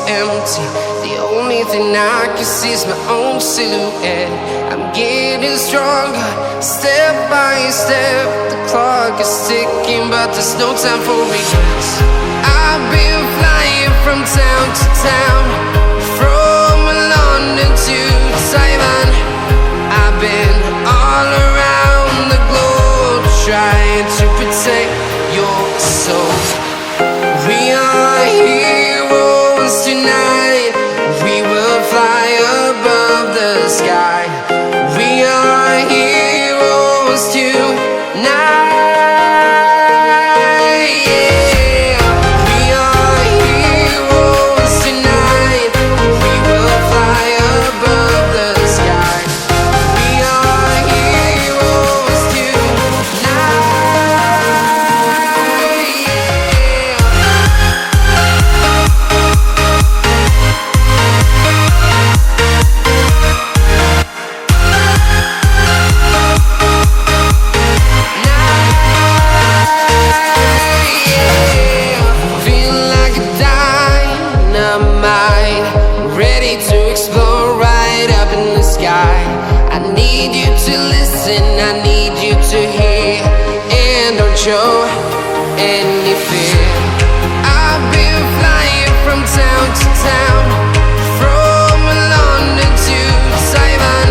empty. The only thing I can see is my own silhouette. I'm getting stronger, step by step. The clock is ticking, but there's no time for regrets. I've been flying from town to town, from London to Taiwan. I've been all around the globe, trying to protect your soul. We are heroes tonight. We will fly above the sky. We are heroes tonight. I need you to listen, I need you to hear, and don't show any fear. I've been flying from town to town, from London to Taiwan.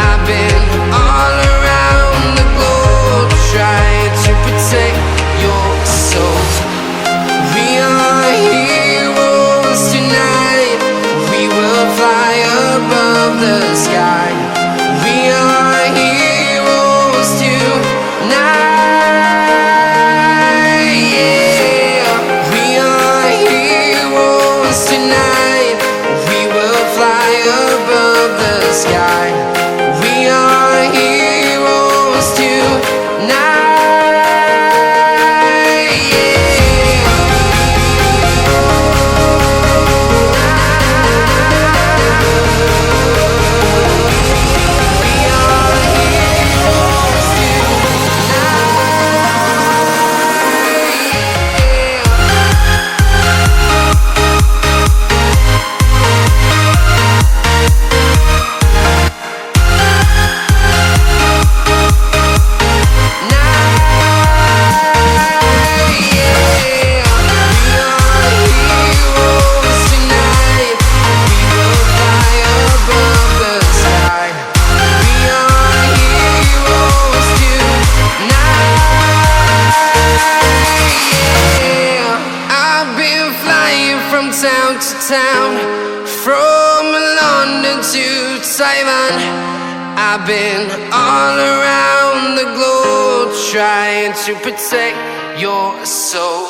I've been all around the globe, trying to protect your soul. We are heroes tonight. We will fly above the sky. We are heroes tonight, yeah. We are heroes tonight. We will fly above the sky. We are heroes tonight, yeah. From town to town, from London to Taiwan. I've been all around the globe, trying to protect your soul.